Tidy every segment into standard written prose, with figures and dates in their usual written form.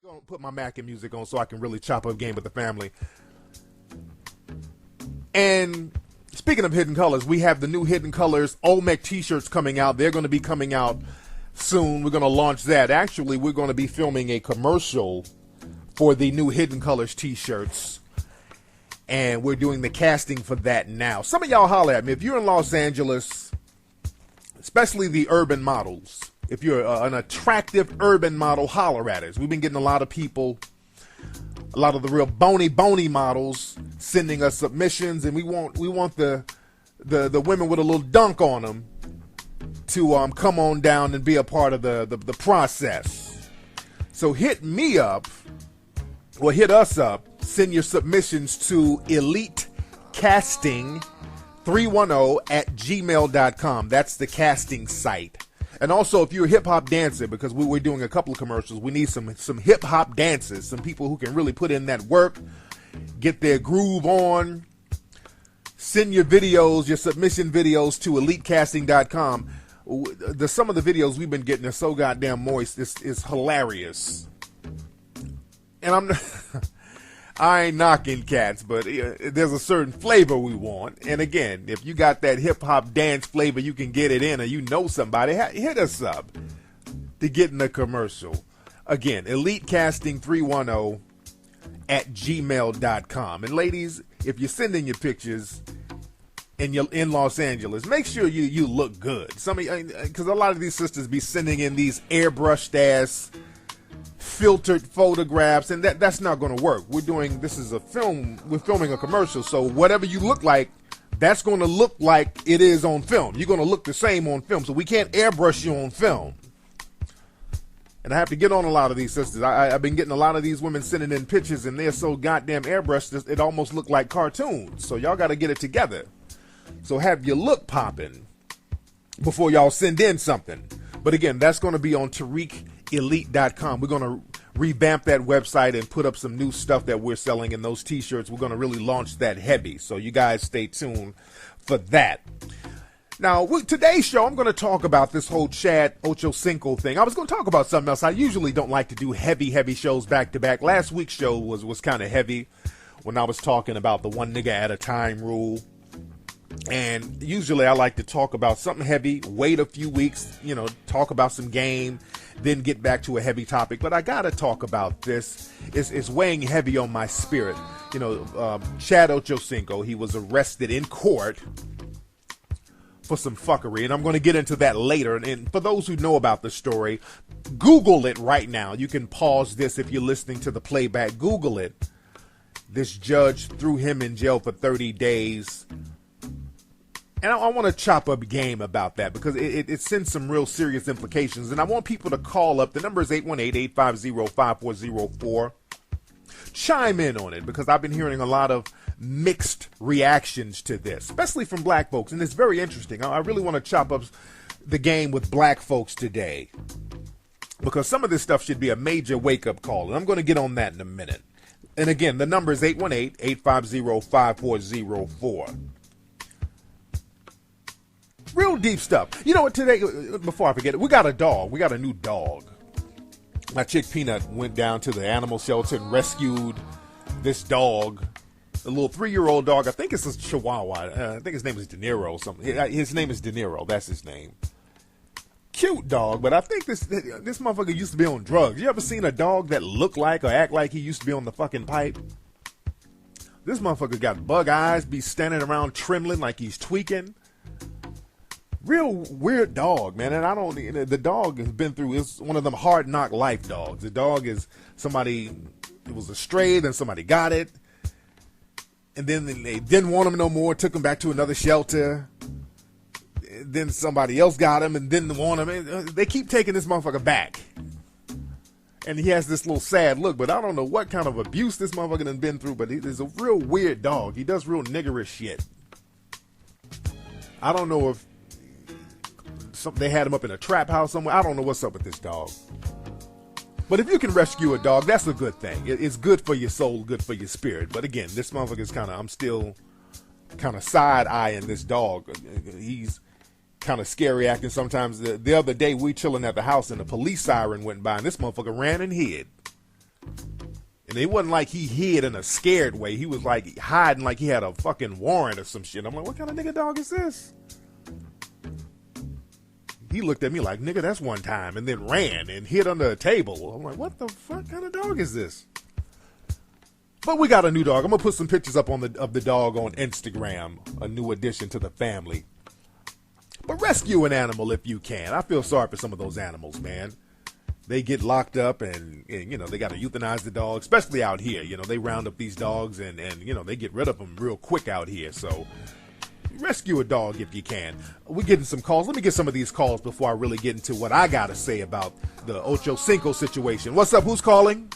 Gonna put my Mackin music on so I can really chop up game with the family. And speaking of Hidden Colors, we have the new Hidden Colors Olmec t-shirts coming out. They're going to be coming out soon. We're going to launch that. Actually, we're going to be filming a commercial for the new Hidden Colors t-shirts. And we're doing the casting for that now. Some of y'all holler at me. If you're in Los Angeles, especially the urban models, if you're an attractive urban model, holler at us. We've been getting a lot of people, a lot of the real bony models sending us submissions, and we want the women with a little dunk on them to come on down and be a part of the process. So hit me up or hit us up. Send your submissions to elitecasting310@gmail.com. That's the casting site. And also, if you're a hip-hop dancer, because we were doing a couple of commercials, we need some hip-hop dancers, some people who can really put in that work, get their groove on. Send your videos, your submission videos to elitecasting.com. Some of the videos we've been getting are so goddamn moist, it's hilarious. And I ain't knocking cats, but there's a certain flavor we want. And again, if you got that hip-hop dance flavor, you can get it in, or you know somebody, hit us up to get in the commercial. Again, elitecasting310@gmail.com. And ladies, if you're sending your pictures and you're in Los Angeles, make sure you look good. Because a lot of these sisters be sending in these airbrushed ass filtered photographs, and that's not going to work. We're filming a commercial, so whatever you look like, that's going to look like it is on film. You're going to look the same on film, so we can't airbrush you on film. And I have to get on a lot of these sisters. I've been getting a lot of these women sending in pictures, and they're so goddamn airbrushed, it almost look like cartoons. So y'all got to get it together. So have your look popping before y'all send in something. But again, that's going to be on TariqElite.com. We're going to revamp that website and put up some new stuff that we're selling in those t-shirts. We're going to really launch that heavy. So you guys stay tuned for that. Now, today's show, I'm going to talk about this whole Chad Ochocinco thing. I was going to talk about something else. I usually don't like to do heavy shows back to back. Last week's show was kind of heavy when I was talking about the one nigga at a time rule. And usually I like to talk about something heavy, wait a few weeks, talk about some game, then get back to a heavy topic. But I got to talk about this. It's weighing heavy on my spirit. Chad Ochocinco, he was arrested in court for some fuckery. And I'm going to get into that later. And for those who know about the story, Google it right now. You can pause this if you're listening to the playback. Google it. This judge threw him in jail for 30 days. And I want to chop up game about that because it sends some real serious implications. And I want people to call up. The number is 818-850-5404. Chime in on it because I've been hearing a lot of mixed reactions to this, especially from black folks. And it's very interesting. I really want to chop up the game with black folks today because some of this stuff should be a major wake-up call. And I'm going to get on that in a minute. And again, the number is 818-850-5404. Real deep stuff. You know what, today, before I forget it, we got a dog. We got a new dog. My chick Peanut went down to the animal shelter and rescued this dog, a little 3-year-old dog. I think it's a Chihuahua. I think his name is De Niro or something. His name is De Niro. That's his name. Cute dog, but I think this motherfucker used to be on drugs. You ever seen a dog that looked like or act like he used to be on the fucking pipe? This motherfucker got bug eyes, be standing around trembling like he's tweaking. Real weird dog, man. And the dog has been through, it's one of them hard knock life dogs. The dog is it was a stray, then somebody got it. And then they didn't want him no more, took him back to another shelter. Then somebody else got him and didn't want him. They keep taking this motherfucker back. And he has this little sad look, but I don't know what kind of abuse this motherfucker done been through, but he's a real weird dog. He does real niggerish shit. I don't know if they had him up in a trap house somewhere. I don't know what's up with this dog. But if you can rescue a dog, that's a good thing. It's good for your soul, good for your spirit. But again, this motherfucker's I'm still kind of side-eyeing this dog. He's kind of scary acting sometimes. The other day, we chilling at the house and the police siren went by and this motherfucker ran and hid. And it wasn't like he hid in a scared way. He was like hiding like he had a fucking warrant or some shit. I'm like, what kind of nigga dog is this? He looked at me like, nigga, that's one time, and then ran and hid under a table. I'm like, what the fuck kind of dog is this? But we got a new dog. I'm going to put some pictures up of the dog on Instagram, a new addition to the family. But rescue an animal if you can. I feel sorry for some of those animals, man. They get locked up and you know, they got to euthanize the dog, especially out here. You know, they round up these dogs and you know, they get rid of them real quick out here. So rescue a dog if you can. We're getting some calls. Let me get some of these calls before I really get into what I got to say about the Ocho Cinco situation. What's up? Who's calling?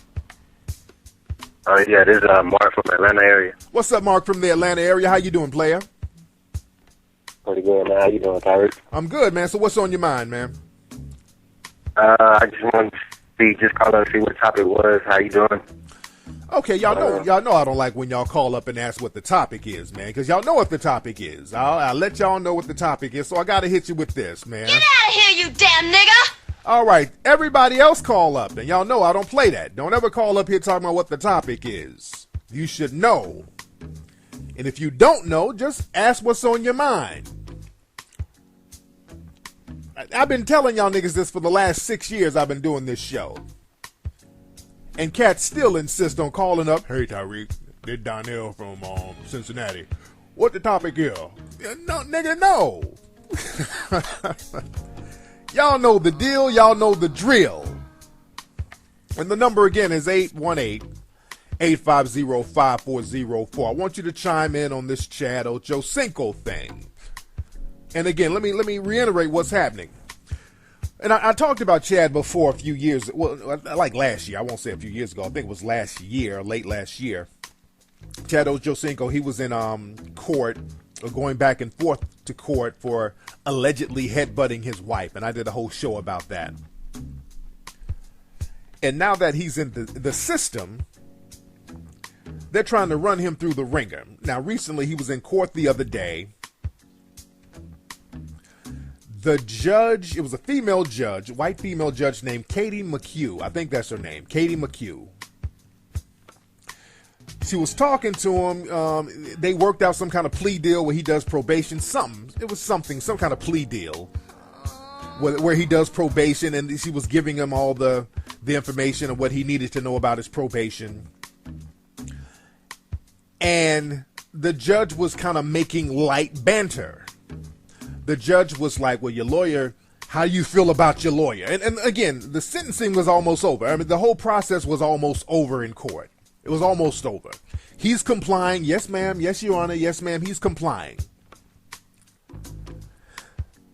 Yeah, this is Mark from the Atlanta area. What's up, Mark from the Atlanta area? How you doing, player? Pretty good, man. How you doing, Tyreek? I'm good, man. So what's on your mind, man? I just wanted to just call up and see what the topic was. How you doing? Okay, y'all know I don't like when y'all call up and ask what the topic is, man, because y'all know what the topic is. I'll let y'all know what the topic is, so I got to hit you with this, man. Get out of here, you damn nigga! All right, everybody else call up, and y'all know I don't play that. Don't ever call up here talking about what the topic is. You should know. And if you don't know, just ask what's on your mind. I've been telling y'all niggas this for the last 6 years I've been doing this show. And cats still insist on calling up, hey, Tyreek, this Donnell from Cincinnati. What the topic is? No, nigga, no. Y'all know the deal. Y'all know the drill. And the number again is 818-850-5404. I want you to chime in on this Chad Ocho Cinco thing. And again, let me reiterate what's happening. And I talked about Chad before a few years, well, like last year. I won't say a few years ago. I think it was last year, late last year. Chad Ocho Cinco, he was in court, going back and forth to court for allegedly headbutting his wife. And I did a whole show about that. And now that he's in the system, they're trying to run him through the ringer. Now, recently, he was in court the other day. The judge, it was a female judge, white female judge named Katie McHugh. I think that's her name, Katie McHugh. She was talking to him. They worked out some kind of plea deal where he does probation. Some kind of plea deal where he does probation, and she was giving him all the information of what he needed to know about his probation. And the judge was kind of making light banter. The judge was like, well, your lawyer, how do you feel about your lawyer? And again, the sentencing was almost over. I mean, the whole process was almost over in court. It was almost over. He's complying. Yes, ma'am. Yes, Your Honor. Yes, ma'am. He's complying.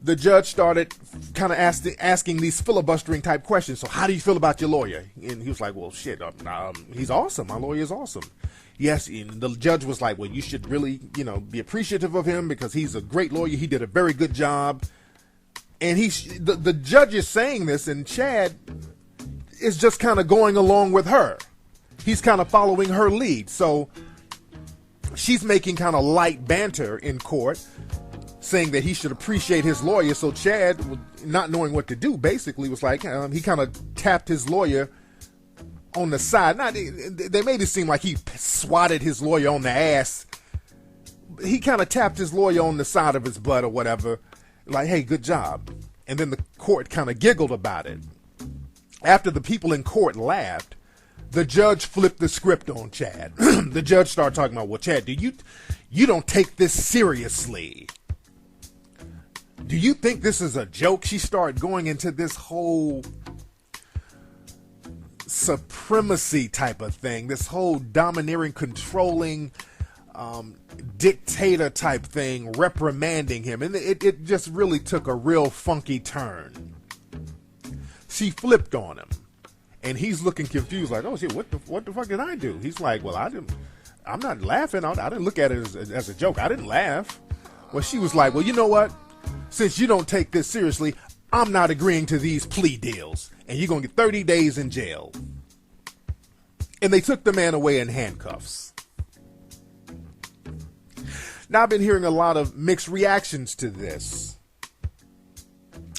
The judge started kind of asking these filibustering type questions. So how do you feel about your lawyer? And he was like, well, shit, he's awesome. My lawyer is awesome. Yes, and the judge was like, well, you should really, be appreciative of him because he's a great lawyer. He did a very good job. And the judge is saying this, and Chad is just kind of going along with her. He's kind of following her lead. So she's making kind of light banter in court, saying that he should appreciate his lawyer. So Chad, not knowing what to do, basically was like, he kind of tapped his lawyer on the side. Now, they made it seem like he swatted his lawyer on the ass. He kind of tapped his lawyer on the side of his butt or whatever, like, hey, good job. And then the court kind of giggled about it. After the people in court laughed, the judge flipped the script on Chad. The judge started talking about, well, Chad, you don't take this seriously. Do you think this is a joke? She started going into this whole supremacy type of thing, this whole domineering, controlling, dictator type thing, reprimanding him. And it just really took a real funky turn. She flipped on him. And he's looking confused, like, oh shit, what the fuck did I do? He's like, well, I'm not laughing. I didn't look at it as a joke. I didn't laugh. Well, she was like, well, you know what? Since you don't take this seriously, I'm not agreeing to these plea deals. And you're going to get 30 days in jail. And they took the man away in handcuffs. Now, I've been hearing a lot of mixed reactions to this.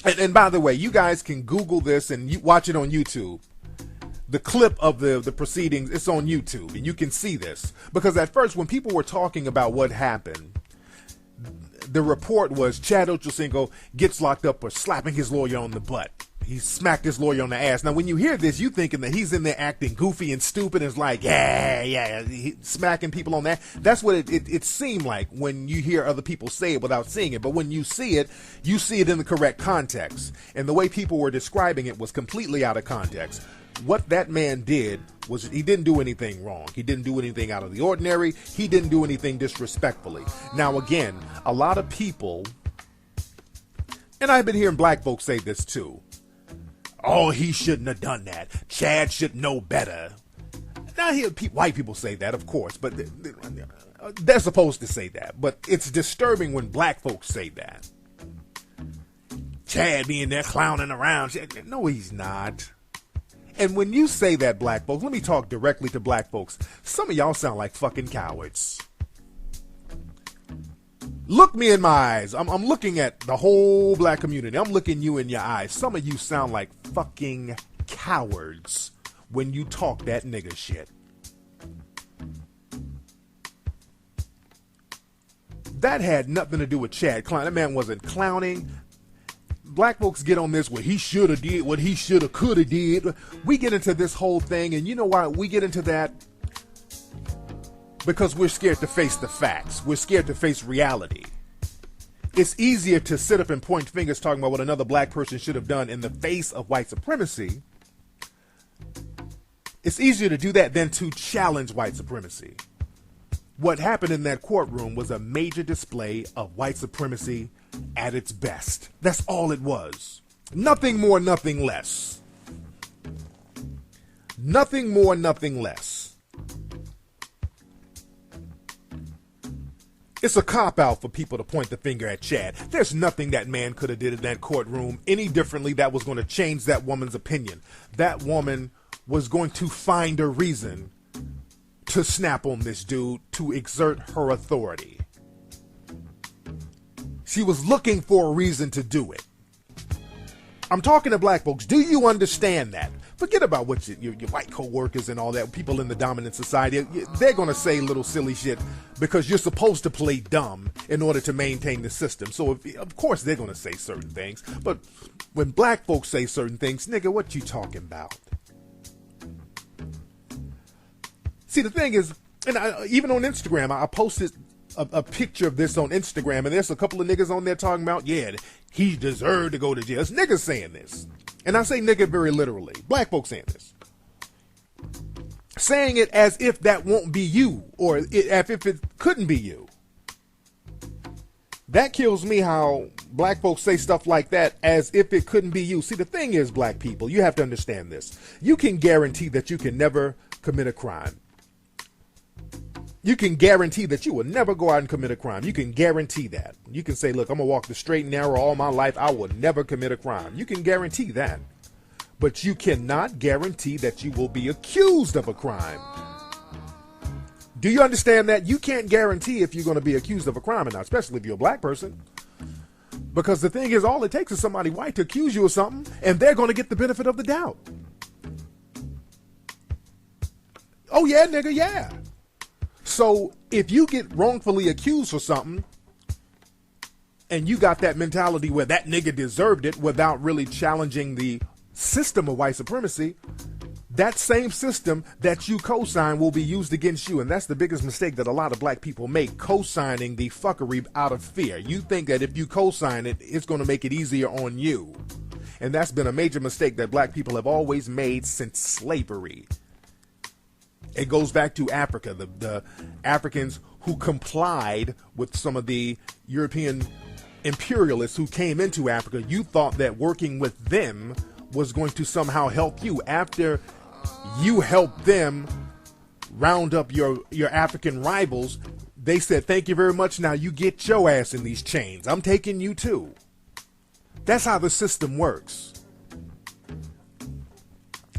And by the way, you guys can Google this and watch it on YouTube. the clip of the proceedings. It's on YouTube, and you can see this. Because at first, when people were talking about what happened, the report was Chad Ochocinco gets locked up for slapping his lawyer on the butt. He smacked his lawyer on the ass. Now, when you hear this, you thinking that he's in there acting goofy and stupid and it's like, smacking people on that. That's what it seemed like when you hear other people say it without seeing it. But when you see it in the correct context. And the way people were describing it was completely out of context. What that man did was he didn't do anything wrong. He didn't do anything out of the ordinary. He didn't do anything disrespectfully. Now, again, a lot of people, and I've been hearing black folks say this too. Oh, he shouldn't have done that. Chad should know better. Now, I hear white people say that, of course, but they're supposed to say that. But it's disturbing when black folks say that. Chad being there clowning around. No, he's not. And when you say that, black folks, let me talk directly to black folks. Some of y'all sound like fucking cowards. Look me in my eyes. I'm looking at the whole black community. I'm looking you in your eyes. Some of you sound like fucking cowards when you talk that nigga shit. That had nothing to do with Chad clowning. That man wasn't clowning. Black folks get on this, what he should have did, what he should have, could have did. We get into this whole thing, and you know why we get into that? Because we're scared to face the facts. We're scared to face reality. It's easier to sit up and point fingers talking about what another black person should have done in the face of white supremacy. It's easier to do that than to challenge white supremacy. What happened in that courtroom was a major display of white supremacy at its best. That's all it was. Nothing more, nothing less. Nothing more, nothing less. It's a cop-out for people to point the finger at Chad. There's nothing that man could have did in that courtroom any differently that was going to change that woman's opinion. That woman was going to find a reason to snap on this dude to exert her authority. She was looking for a reason to do it. I'm talking to black folks. Do you understand that? Forget about what your white co-workers and all that, people in the dominant society. They're going to say little silly shit because you're supposed to play dumb in order to maintain the system. So, of course, they're going to say certain things. But when black folks say certain things, nigga, what you talking about? See, the thing is, and even on Instagram, I posted a picture of this on Instagram, and there's a couple of niggas on there talking about, yeah, he deserved to go to jail. It's niggas saying this. And I say nigga very literally. Black folks saying this. Saying it as if that won't be you, or as if it couldn't be you. That kills me how black folks say stuff like that as if it couldn't be you. See, the thing is, black people, you have to understand this. You can guarantee that you can never commit a crime. You can guarantee that you will never go out and commit a crime. You can guarantee that. You can say, look, I'm going to walk the straight and narrow all my life. I will never commit a crime. You can guarantee that. But you cannot guarantee that you will be accused of a crime. Do you understand that? You can't guarantee if you're going to be accused of a crime or not, especially if you're a black person. Because the thing is, all it takes is somebody white to accuse you of something, and they're going to get the benefit of the doubt. Oh, yeah, nigga, yeah. So if you get wrongfully accused for something and you got that mentality where that nigga deserved it without really challenging the system of white supremacy, that same system that you co-sign will be used against you. And that's the biggest mistake that a lot of black people make, co-signing the fuckery out of fear. You think that if you co-sign it, it's going to make it easier on you. And that's been a major mistake that black people have always made since slavery. It goes back to Africa, the Africans who complied with some of the European imperialists who came into Africa. You thought that working with them was going to somehow help you. After you helped them round up your African rivals, they said, thank you very much. Now you get your ass in these chains. I'm taking you too. That's how the system works.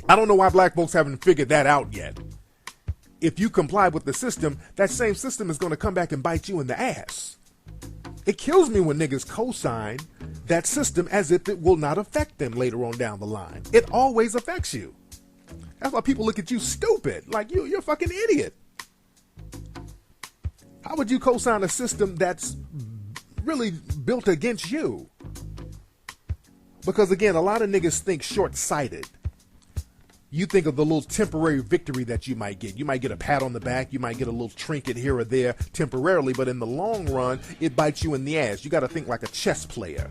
I don't know why black folks haven't figured that out yet. If you comply with the system, that same system is going to come back and bite you in the ass. It kills me when niggas co-sign that system as if it will not affect them later on down the line. It always affects you. That's why people look at you stupid. Like, you're a fucking idiot. How would you co-sign a system that's really built against you? Because, again, a lot of niggas think short-sighted. You think of the little temporary victory that you might get. You might get a pat on the back. You might get a little trinket here or there temporarily. But in the long run, it bites you in the ass. You got to think like a chess player.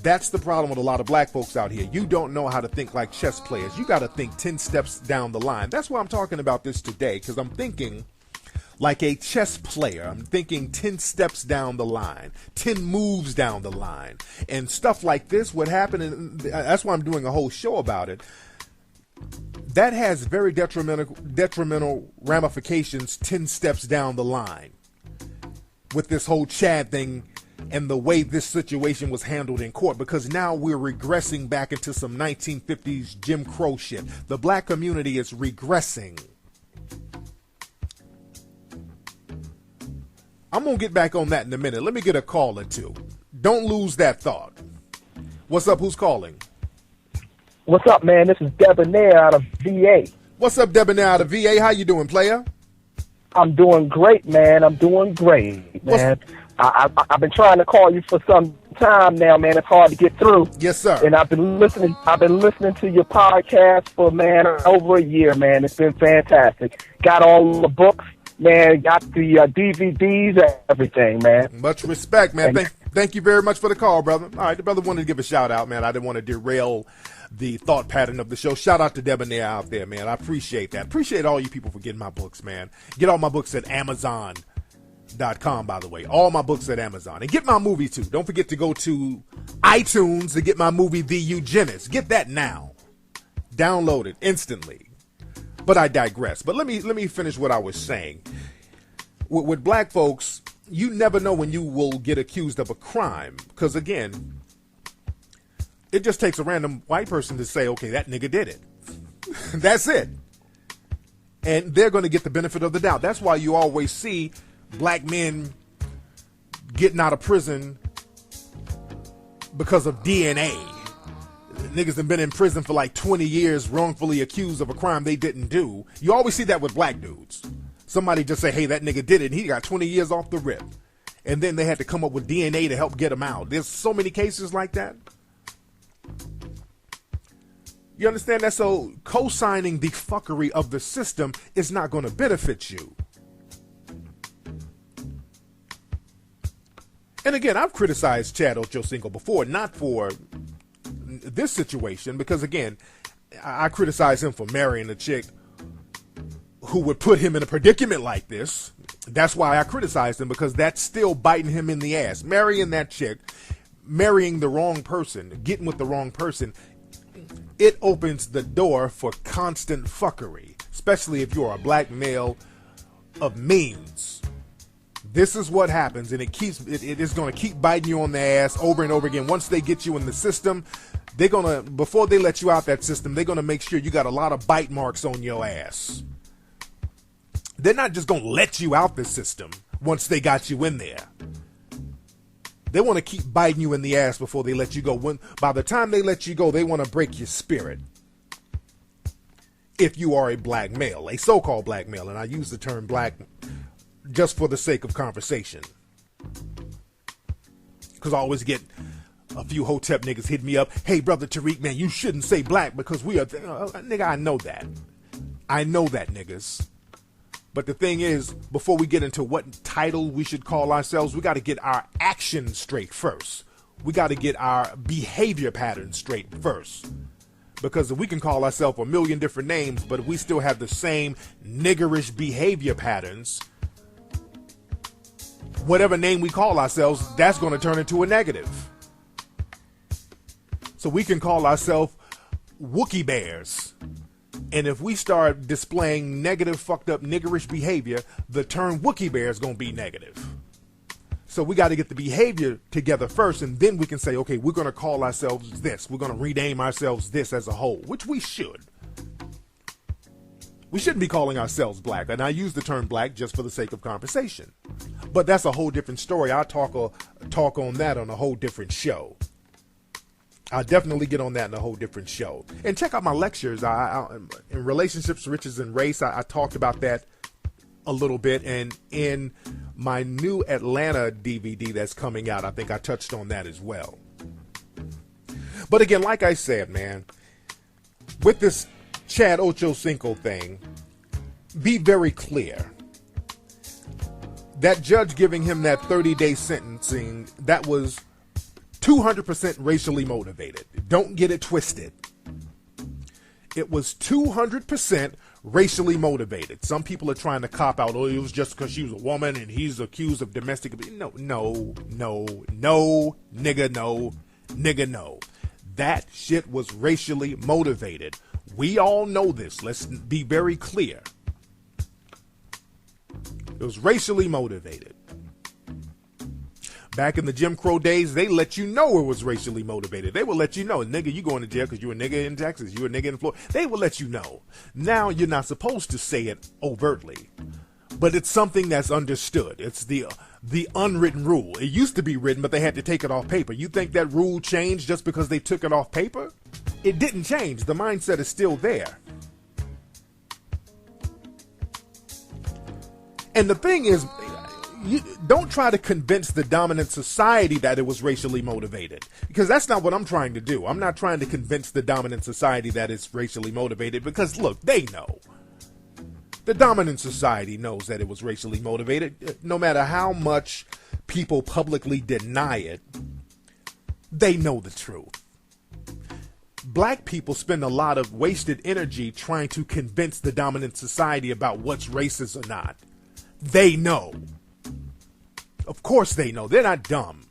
That's the problem with a lot of black folks out here. You don't know how to think like chess players. You got to think 10 steps down the line. That's why I'm talking about this today, because I'm thinking like a chess player. I'm thinking 10 steps down the line, 10 moves down the line, and stuff like this would happen. And that's why I'm doing a whole show about it. That has very detrimental ramifications 10 steps down the line with this whole Chad thing and the way this situation was handled in court, because now we're regressing back into some 1950s Jim Crow shit. The black community is regressing. I'm going to get back on that in a minute. Let me get a call or two. Don't lose that thought. What's up? Who's calling? What's up, man? This is Debonair out of VA. What's up, Debonair out of VA? How you doing, player? I'm doing great, man. I'm doing great, man. I've been trying to call you for some time now, man. It's hard to get through. Yes, sir. And I've been listening to your podcast for, man, over a year, man. It's been fantastic. Got all the books, man. Got the DVDs and everything, man. Much respect, man. Thank you very much for the call, brother. All right, the brother wanted to give a shout out, man. I didn't want to derail the thought pattern of the show. Shout out to Debonair out there, man. I appreciate that. Appreciate all you people for getting my books, man. Get all my books at Amazon.com, by the way. All my books at Amazon. And get my movie, too. Don't forget to go to iTunes to get my movie, The Eugenist. Get that now. Download it instantly. But I digress. But let me finish what I was saying. With black folks, you never know when you will get accused of a crime. Because, again, it just takes a random white person to say, okay, that nigga did it. That's it. And they're going to get the benefit of the doubt. That's why you always see black men getting out of prison because of DNA. Niggas have been in prison for like 20 years wrongfully accused of a crime they didn't do. You always see that with black dudes. Somebody just say, hey, that nigga did it, and he got 20 years off the rip. And then they had to come up with DNA to help get him out. There's so many cases like that. You understand that? So co-signing the fuckery of the system is not going to benefit you. And again, I've criticized Chad Ochocinco before, not for this situation, because again, I criticize him for marrying a chick who would put him in a predicament like this. That's why I criticized him, because that's still biting him in the ass. Marrying that chick, marrying the wrong person, getting with the wrong person, it opens the door for constant fuckery, especially if you're a black male of means. This is what happens, and it is going to keep biting you on the ass over and over again. Once they get you in the system, they're going to, before they let you out that system, they're going to make sure you got a lot of bite marks on your ass. They're not just going to let you out the system once they got you in there. They want to keep biting you in the ass before they let you go. By the time they let you go, they want to break your spirit. If you are a black male, a so-called black male, and I use the term black just for the sake of conversation. Because I always get a few hotep niggas hit me up. Hey, brother Tariq, man, you shouldn't say black because we are... nigga, I know that. I know that, niggas. But the thing is, before we get into what title we should call ourselves, we got to get our actions straight first. We got to get our behavior patterns straight first. Because we can call ourselves a million different names, but if we still have the same niggerish behavior patterns, whatever name we call ourselves, that's going to turn into a negative. So we can call ourselves Wookie Bears. And if we start displaying negative, fucked up, niggerish behavior, the term Wookie Bear is going to be negative. So we got to get the behavior together first, and then we can say, okay, we're going to call ourselves this. We're going to rename ourselves this as a whole, which we should. We shouldn't be calling ourselves black. And I use the term black just for the sake of conversation. But that's a whole different story. I'll talk on that on a whole different show. I'll definitely get on that in a whole different show. And check out my lectures. In Relationships, Riches, and Race, I talked about that a little bit. And in my new Atlanta DVD that's coming out, I think I touched on that as well. But again, like I said, man, with this Chad Ochocinco thing, be very clear. That judge giving him that 30-day sentencing, that was 200% racially motivated. Don't get it twisted. It was 200% racially motivated. Some people are trying to cop out, oh, it was just because she was a woman and he's accused of domestic abuse. No, nigga, no. That shit was racially motivated. We all know this. Let's be very clear. It was racially motivated. Back in the Jim Crow days, they let you know it was racially motivated. They will let you know, nigga, you going to jail because you a nigga in Texas, you a nigga in Florida. They will let you know. Now you're not supposed to say it overtly, but it's something that's understood. It's the unwritten rule. It used to be written, but they had to take it off paper. You think that rule changed just because they took it off paper? It didn't change. The mindset is still there. And the thing is, you don't try to convince the dominant society that it was racially motivated, because that's not what I'm trying to do. I'm not trying to convince the dominant society that it's racially motivated, because look, they know. The dominant society knows that it was racially motivated. No matter how much people publicly deny it, they know the truth. Black people spend a lot of wasted energy trying to convince the dominant society about what's racist or not. They know. Of course they know. They're not dumb.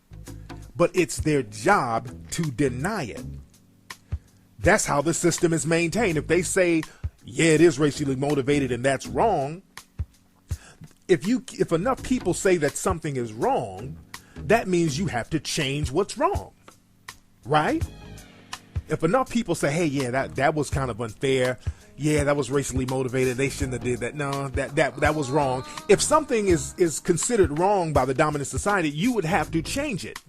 But it's their job to deny it. That's how the system is maintained. If they say, yeah, it is racially motivated and that's wrong, if enough people say that something is wrong, that means you have to change what's wrong. Right? If enough people say, hey, yeah, that was kind of unfair. Yeah, that was racially motivated. They shouldn't have did that. No, that was wrong. If something is considered wrong by the dominant society, you would have to change it.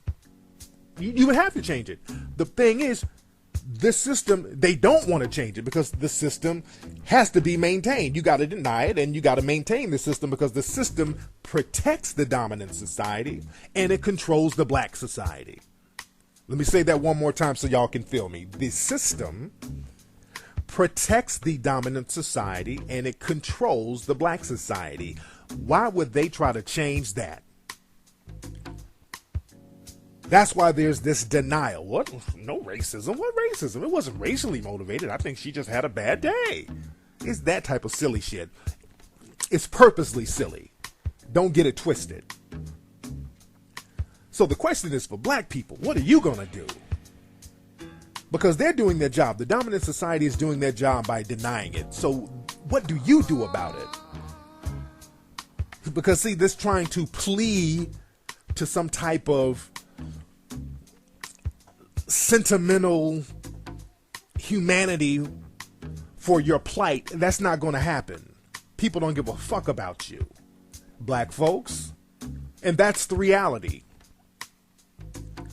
You would have to change it. The thing is, this system, they don't want to change it because the system has to be maintained. You got to deny it and you got to maintain the system because the system protects the dominant society and it controls the black society. Let me say that one more time so y'all can feel me. The system protects the dominant society and it controls the black society. Why would they try to change that? That's why there's this denial. What? No racism. What racism? It wasn't racially motivated. I think she just had a bad day. It's that type of silly shit. It's purposely silly. Don't get it twisted. So the question is for black people, what are you going to do? Because they're doing their job. The dominant society is doing their job by denying it. So what do you do about it? Because see, this trying to plea to some type of sentimental humanity for your plight, that's not going to happen. People don't give a fuck about you, black folks. And that's the reality.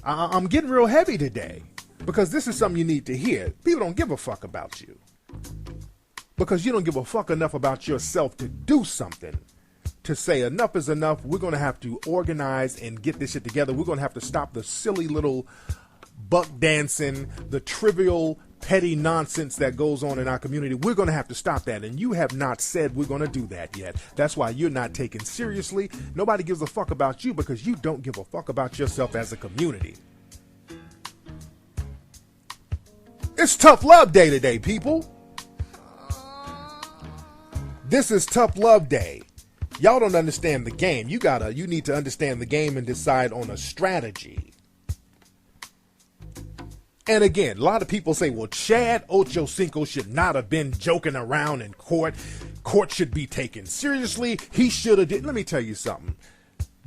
I'm getting real heavy today. Because this is something you need to hear. People don't give a fuck about you. Because you don't give a fuck enough about yourself to do something. To say enough is enough. We're going to have to organize and get this shit together. We're going to have to stop the silly little buck dancing, the trivial, petty nonsense that goes on in our community. We're going to have to stop that. And you have not said we're going to do that yet. That's why you're not taken seriously. Nobody gives a fuck about you because you don't give a fuck about yourself as a community. It's Tough Love Day today, people. This is Tough Love Day. Y'all don't understand the game. You need to understand the game and decide on a strategy. And again, a lot of people say, well, Chad Ochocinco should not have been joking around in court. Court should be taken seriously. He should have did. Let me tell you something.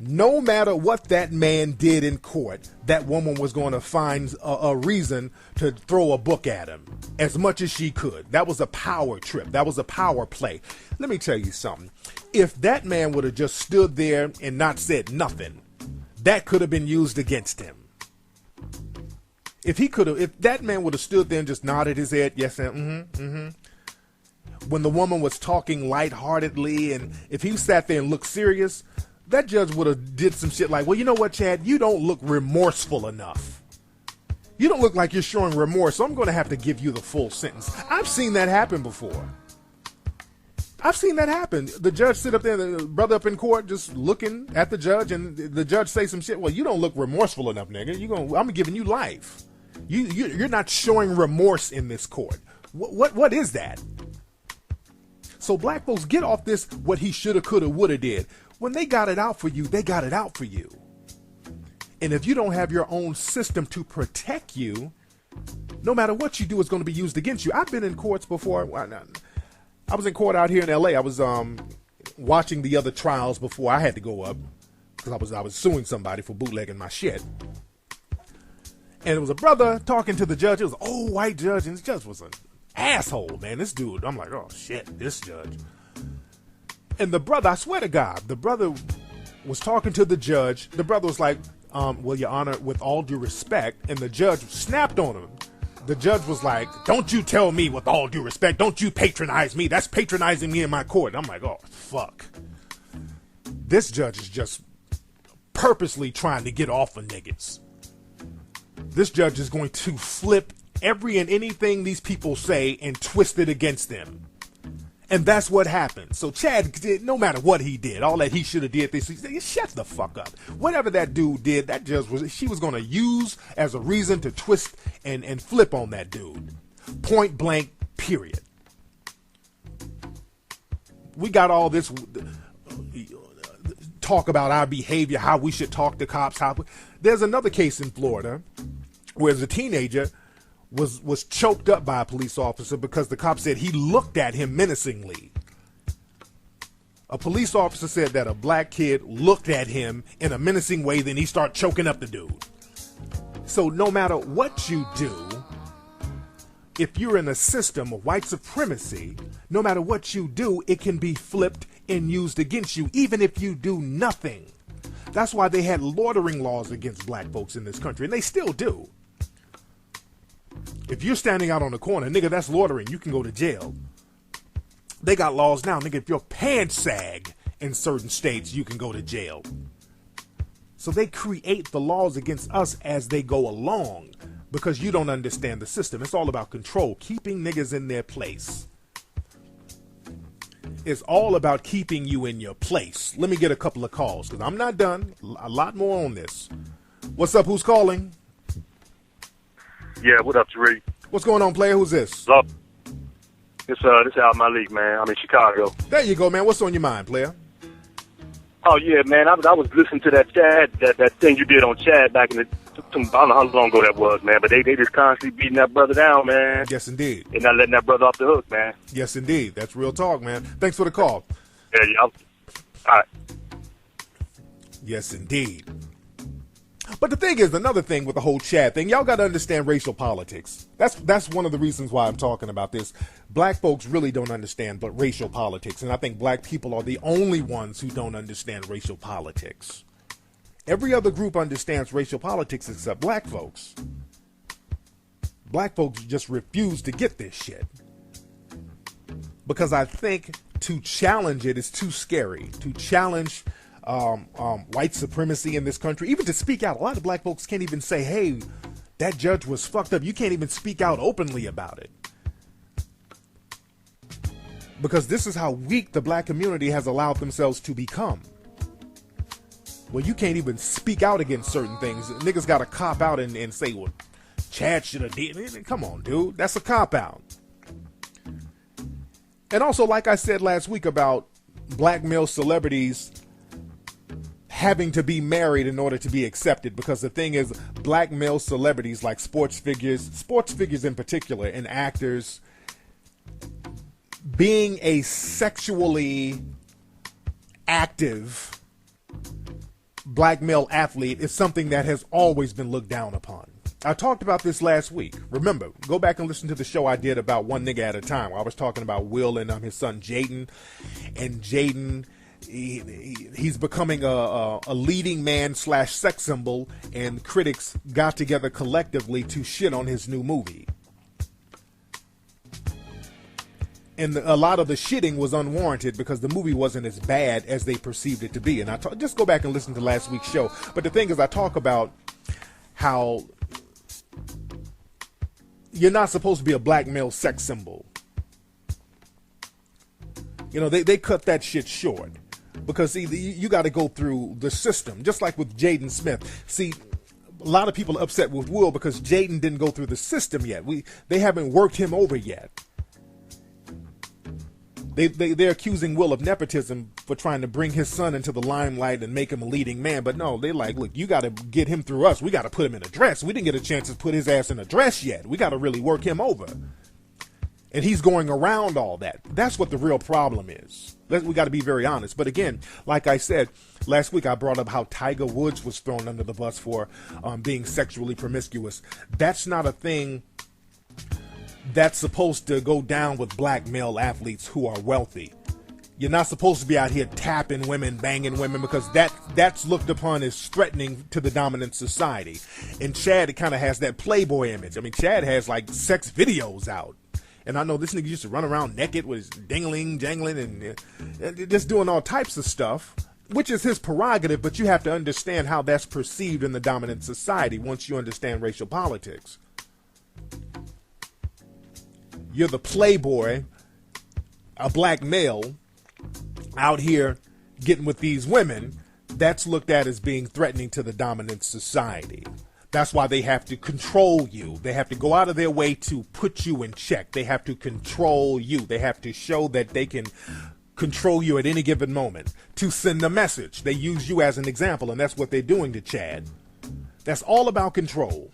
No matter what that man did in court, that woman was going to find a reason to throw a book at him as much as she could. That was a power trip. That was a power play. Let me tell you something. If that man would have just stood there and not said nothing, that could have been used against him. If that man would have stood there and just nodded his head, yes, and when the woman was talking lightheartedly, and if he sat there and looked serious, that judge would have did some shit like, well, you know what, Chad, you don't look remorseful enough. You don't look like you're showing remorse, so I'm going to have to give you the full sentence. I've seen that happen before. I've seen that happen. The judge sit up there, the brother up in court, just looking at the judge, and the judge say some shit. Well, you don't look remorseful enough, nigga. I'm giving you life. You're not showing remorse in this court. What is that? So black folks, get off this what he shoulda, coulda, woulda did. When they got it out for you, they got it out for you. And if you don't have your own system to protect you, no matter what you do, it's going to be used against you. I've been in courts before. I was in court out here in LA. I was watching the other trials before I had to go up because I was suing somebody for bootlegging my shit. And it was a brother talking to the judge. It was an old white judge, and the judge was an asshole, man. This dude, I'm like, oh shit, this judge. And the brother, I swear to God, the brother was talking to the judge. The brother was like, well, Your Honor, with all due respect. And the judge snapped on him. The judge was like, don't you tell me with all due respect. Don't you patronize me. That's patronizing me in my court. And I'm like, oh, fuck. This judge is just purposely trying to get off of niggas. This judge is going to flip every and anything these people say and twist it against them. And that's what happened. So Chad did, no matter what he did, all that he should have did, this, shut the fuck up. Whatever that dude did, that judge she was going to use as a reason to twist and flip on that dude. Point blank, period. We got all this talk about our behavior, how we should talk to cops. There's another case in Florida where the teenager was choked up by a police officer because the cop said he looked at him menacingly. A police officer said that a black kid looked at him in a menacing way, then he started choking up the dude. So no matter what you do, if you're in a system of white supremacy, no matter what you do, it can be flipped and used against you, even if you do nothing. That's why they had loitering laws against black folks in this country, and they still do. If you're standing out on the corner, nigga, that's loitering. You can go to jail. They got laws now, nigga. If your pants sag in certain states, you can go to jail. So they create the laws against us as they go along because you don't understand the system. It's all about control, keeping niggas in their place. It's all about keeping you in your place. Let me get a couple of calls because I'm not done. A lot more on this. What's up? Who's calling? Yeah, what up, Tariq? What's going on, player? Who's this? Hello. This out my league, man. I'm in Chicago. There you go, man. What's on your mind, player? Oh yeah, man. I was listening to that Chad, that thing you did on Chad back in the. I don't know how long ago that was, man. But they just constantly beating that brother down, man. Yes, indeed. And not letting that brother off the hook, man. Yes, indeed. That's real talk, man. Thanks for the call. Yeah. All right. Yes, indeed. But the thing is, another thing with the whole Chad thing, y'all got to understand racial politics. That's one of the reasons why I'm talking about this. Black folks really don't understand but racial politics, and I think black people are the only ones who don't understand racial politics. Every other group understands racial politics except black folks. Black folks just refuse to get this shit. Because I think to challenge it is too scary. To challenge white supremacy in this country, even to speak out. A lot of black folks can't even say, hey, that judge was fucked up. You can't even speak out openly about it. Because this is how weak the black community has allowed themselves to become. Well, you can't even speak out against certain things. Niggas got to cop out and say, well, Chad should have did it. Come on, dude. That's a cop out. And also, like I said last week about black male celebrities having to be married in order to be accepted, because the thing is, black male celebrities like sports figures in particular, and actors, being a sexually active black male athlete is something that has always been looked down upon. I talked about this last week. Remember, go back and listen to the show I did about One Nigga at a Time. I was talking about Will and his son Jaden, and Jaden he's becoming a leading man / sex symbol, and critics got together collectively to shit on his new movie. And a lot of the shitting was unwarranted because the movie wasn't as bad as they perceived it to be. And just go back and listen to last week's show. But the thing is, I talk about how you're not supposed to be a black male sex symbol. You know, they cut that shit short. Because, see, you got to go through the system. Just like with Jaden Smith. See, a lot of people are upset with Will because Jaden didn't go through the system yet. They haven't worked him over yet. They're accusing Will of nepotism for trying to bring his son into the limelight and make him a leading man. But no, they're like, look, you got to get him through us. We got to put him in a dress. We didn't get a chance to put his ass in a dress yet. We got to really work him over. And he's going around all that. That's what the real problem is. We got to be very honest. But again, like I said, last week I brought up how Tiger Woods was thrown under the bus for being sexually promiscuous. That's not a thing that's supposed to go down with black male athletes who are wealthy. You're not supposed to be out here tapping women, banging women, because that's looked upon as threatening to the dominant society. And Chad kind of has that Playboy image. I mean, Chad has like sex videos out. And I know this nigga used to run around naked with his dingling, jangling, and just doing all types of stuff, which is his prerogative, but you have to understand how that's perceived in the dominant society once you understand racial politics. You're the playboy, a black male, out here getting with these women. That's looked at as being threatening to the dominant society. That's why they have to control you. They have to go out of their way to put you in check. They have to control you. They have to show that they can control you at any given moment to send a message. They use you as an example, and that's what they're doing to Chad. That's all about control.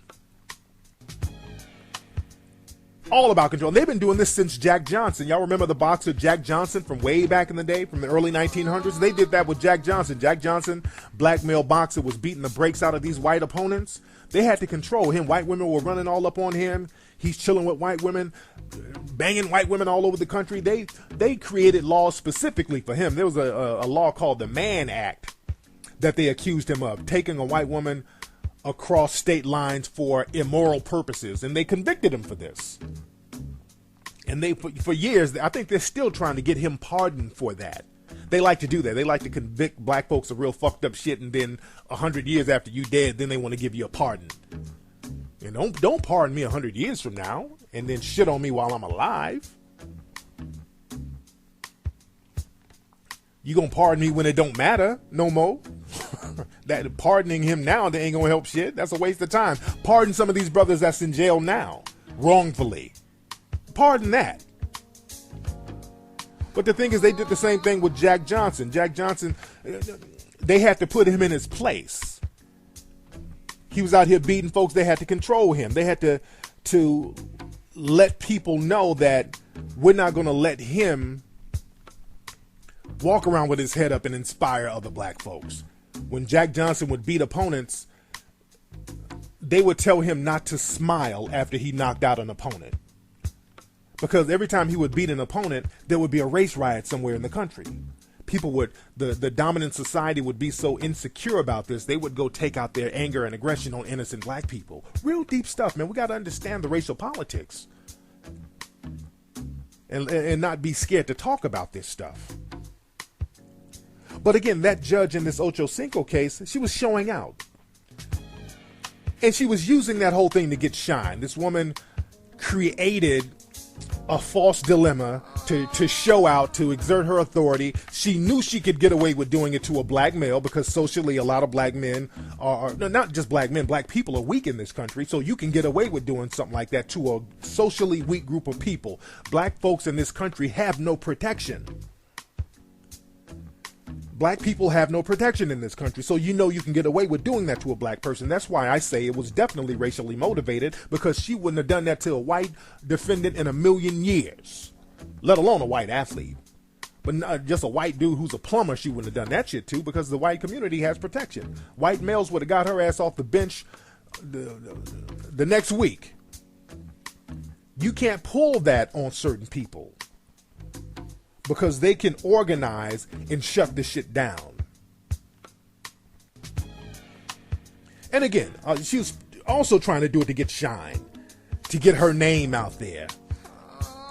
All about control. And they've been doing this since Jack Johnson. Y'all remember the boxer Jack Johnson from way back in the day, from the early 1900s? They did that with Jack Johnson. Jack Johnson, black male boxer, was beating the brakes out of these white opponents. They had to control him. White women were running all up on him. He's chilling with white women, banging white women all over the country. They created laws specifically for him. There was a law called the Mann Act that they accused him of, taking a white woman across state lines for immoral purposes, and they convicted him for this. And they, for years, I think they're still trying to get him pardoned for that. They like to do that. They like to convict black folks of real fucked up shit, and then 100 years after you dead, then they want to give you a pardon. And don't pardon me 100 years from now, and then shit on me while I'm alive. You gonna pardon me when it don't matter no more? That pardoning him now, they ain't gonna help shit. That's a waste of time. Pardon some of these brothers that's in jail now, wrongfully. Pardon that. But the thing is, they did the same thing with Jack Johnson. Jack Johnson, they had to put him in his place. He was out here beating folks. They had to control him. They had to let people know that we're not going to let him walk around with his head up and inspire other black folks. When Jack Johnson would beat opponents, they would tell him not to smile after he knocked out an opponent. Because every time he would beat an opponent, there would be a race riot somewhere in the country. People would, the dominant society would be so insecure about this, they would go take out their anger and aggression on innocent black people. Real deep stuff, man. We got to understand the racial politics. And not be scared to talk about this stuff. But again, that judge in this Ocho Cinco case, she was showing out. And she was using that whole thing to get shine. This woman created a false dilemma to show out, to exert her authority. She knew she could get away with doing it to a black male because socially a lot of black men are, not just black men, black people are weak in this country. So you can get away with doing something like that to a socially weak group of people. Black folks in this country have no protection. Black people have no protection in this country, so you know you can get away with doing that to a black person. That's why I say it was definitely racially motivated, because she wouldn't have done that to a white defendant in a million years, let alone a white athlete. But not just a white dude who's a plumber, she wouldn't have done that shit to, because the white community has protection. White males would have got her ass off the bench the next week. You can't pull that on certain people. because they can organize and shut the shit down. And again, she was also trying to do it to get shine, to get her name out there.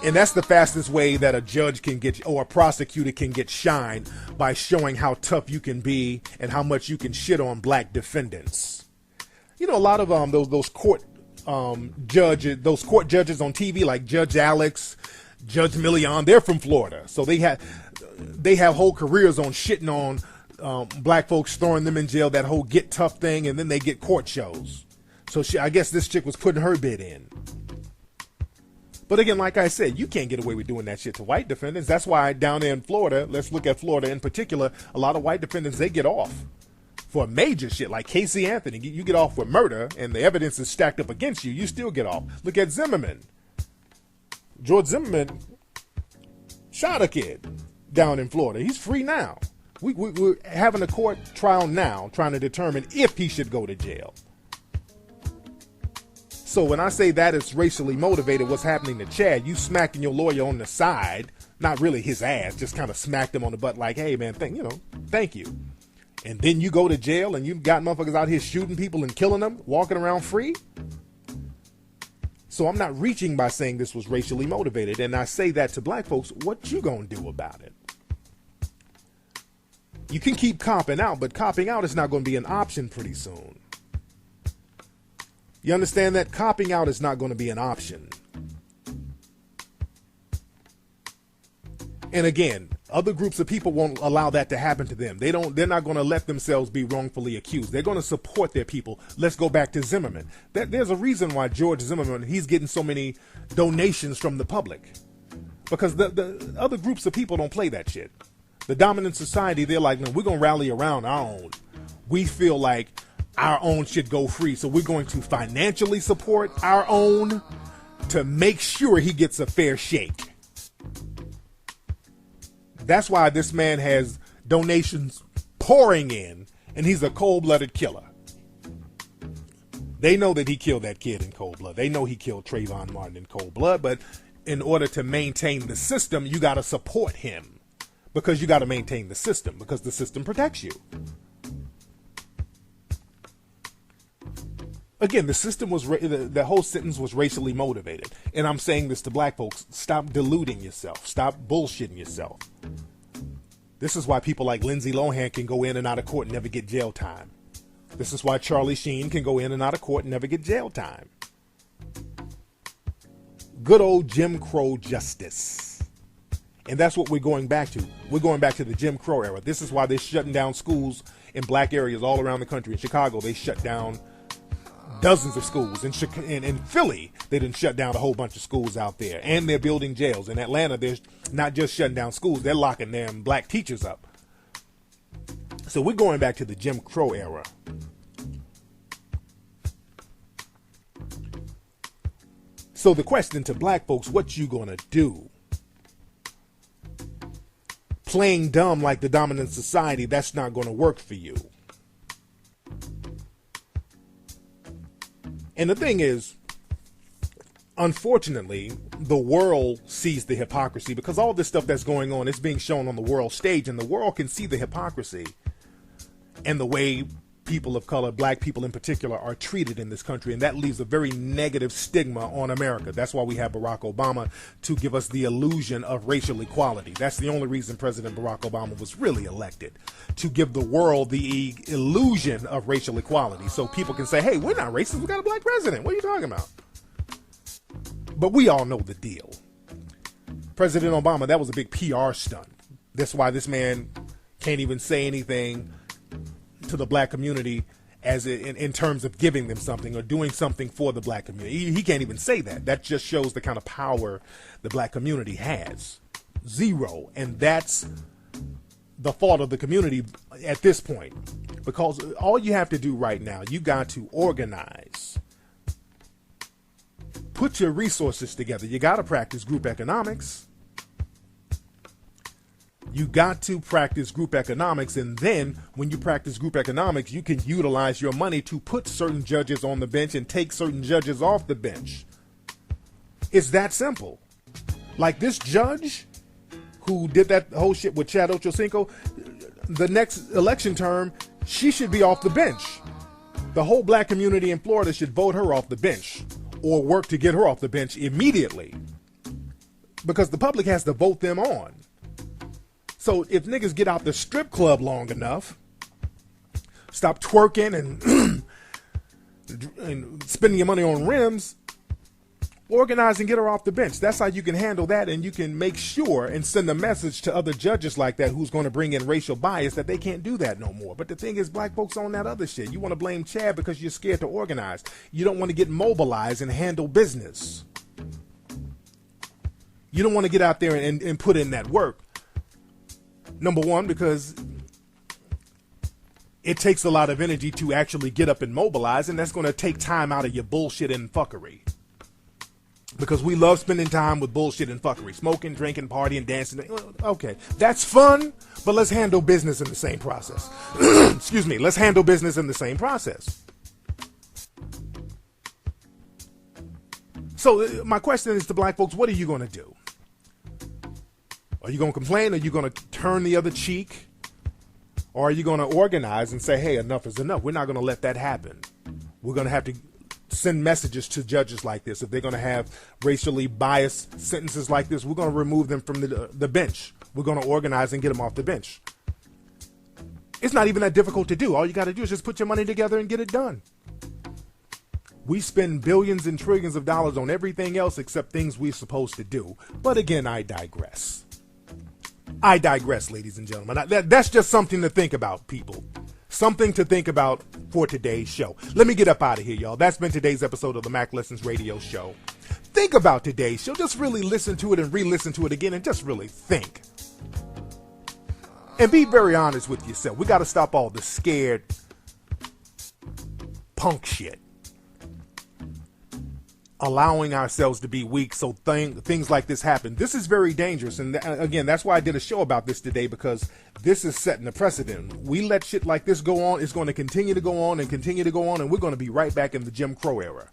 And that's the fastest way that a judge can get, or a prosecutor can get shine, by showing how tough you can be and how much you can shit on black defendants. You know, a lot of those court judges on TV, like Judge Alex, Judge Millian, they're from Florida, so they have whole careers on shitting on black folks, throwing them in jail, that whole get tough thing, and then they get court shows. So I guess this chick was putting her bid in. But again, like I said, you can't get away with doing that shit to white defendants. That's why down there in Florida, let's look at Florida in particular, a lot of white defendants, they get off for major shit. Like Casey Anthony, you get off for murder and the evidence is stacked up against you, you still get off. Look at Zimmerman. George Zimmerman shot a kid down in Florida. He's free now. We're having a court trial now trying to determine if he should go to jail. So when I say that it's racially motivated, what's happening to Chad, you smacking your lawyer on the side, not really his ass, just kind of smacked him on the butt like, hey man, thank you. And then you go to jail and you got motherfuckers out here shooting people and killing them, walking around free. So I'm not reaching by saying this was racially motivated. And I say that to black folks, what you gonna do about it? You can keep copping out, but copping out is not going to be an option pretty soon. You understand that? Copping out is not going to be an option. And again, other groups of people won't allow that to happen to them. They're not going to let themselves be wrongfully accused. They're going to support their people. Let's go back to Zimmerman. There's a reason why George Zimmerman, he's getting so many donations from the public. Because the other groups of people don't play that shit. The dominant society, they're like, no, we're going to rally around our own. We feel like our own should go free. So we're going to financially support our own to make sure he gets a fair shake. That's why this man has donations pouring in, and he's a cold-blooded killer. They know that he killed that kid in cold blood. They know he killed Trayvon Martin in cold blood, but in order to maintain the system, you got to support him. Because you got to maintain the system, because the system protects you. Again, the system was, the whole sentence was racially motivated. And I'm saying this to black folks, stop deluding yourself. Stop bullshitting yourself. This is why people like Lindsay Lohan can go in and out of court and never get jail time. This is why Charlie Sheen can go in and out of court and never get jail time. Good old Jim Crow justice. And that's what we're going back to. We're going back to the Jim Crow era. This is why they're shutting down schools in black areas all around the country. In Chicago, they shut down dozens of schools. In Philly, they didn't shut down a whole bunch of schools out there. And they're building jails. In Atlanta, they're not just shutting down schools, they're locking them black teachers up. So we're going back to the Jim Crow era. So the question to black folks, what you gonna do? Playing dumb like the dominant society, that's not going to work for you. And the thing is, unfortunately, the world sees the hypocrisy because all this stuff that's going on is being shown on the world stage, and the world can see the hypocrisy and the way people of color, black people in particular, are treated in this country. And that leaves a very negative stigma on America. That's why we have Barack Obama, to give us the illusion of racial equality. That's the only reason President Barack Obama was really elected, to give the world the illusion of racial equality. So people can say, hey, we're not racist. We got a black president. What are you talking about? But we all know the deal. President Obama, that was a big PR stunt. That's why this man can't even say anything to the black community as in terms of giving them something or doing something for the black community. He can't even say that. That just shows the kind of power the black community has. Zero. And that's the fault of the community at this point. Because all you have to do right now, you got to organize. Put your resources together. You got to practice group economics. You got to practice group economics, and then when you practice group economics, you can utilize your money to put certain judges on the bench and take certain judges off the bench. It's that simple. Like this judge who did that whole shit with Chad Ochocinco, the next election term, she should be off the bench. The whole black community in Florida should vote her off the bench or work to get her off the bench immediately, because the public has to vote them on. So if niggas get out the strip club long enough, stop twerking and spending your money on rims, organize and get her off the bench. That's how you can handle that, and you can make sure and send a message to other judges like that who's going to bring in racial bias that they can't do that no more. But the thing is, black folks on that other shit. You want to blame Chad because you're scared to organize. You don't want to get mobilized and handle business. You don't want to get out there and put in that work. Number one, because it takes a lot of energy to actually get up and mobilize, and that's going to take time out of your bullshit and fuckery. Because we love spending time with bullshit and fuckery. Smoking, drinking, partying, dancing. Okay, that's fun, but let's handle business in the same process. Excuse me, let's handle business in the same process. So my question is to black folks, what are you going to do? Are you going to complain? Are you going to turn the other cheek? Or are you going to organize and say, hey, enough is enough? We're not going to let that happen. We're going to have to send messages to judges like this. If they're going to have racially biased sentences like this, we're going to remove them from the bench. We're going to organize and get them off the bench. It's not even that difficult to do. All you got to do is just put your money together and get it done. We spend billions and trillions of dollars on everything else except things we're supposed to do. But again, I digress. I digress, ladies and gentlemen. That's just something to think about, people. Something to think about for today's show. Let me get up out of here, y'all. That's been today's episode of the Macklessons Radio Show. Think about today's show. Just really listen to it and re-listen to it again and just really think. And be very honest with yourself. We got to stop all the scared punk shit. Allowing ourselves to be weak so things like this happen. This is very dangerous. And again, that's why I did a show about this today, because this is setting a precedent. We let shit like this go on. It's going to continue to go on and continue to go on. And we're going to be right back in the Jim Crow era.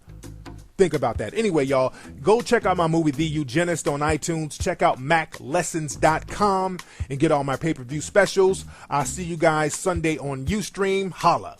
Think about that. Anyway, y'all, go check out my movie, The Eugenist, on iTunes. Check out Macklessons.com and get all my pay-per-view specials. I'll see you guys Sunday on Ustream. Holla.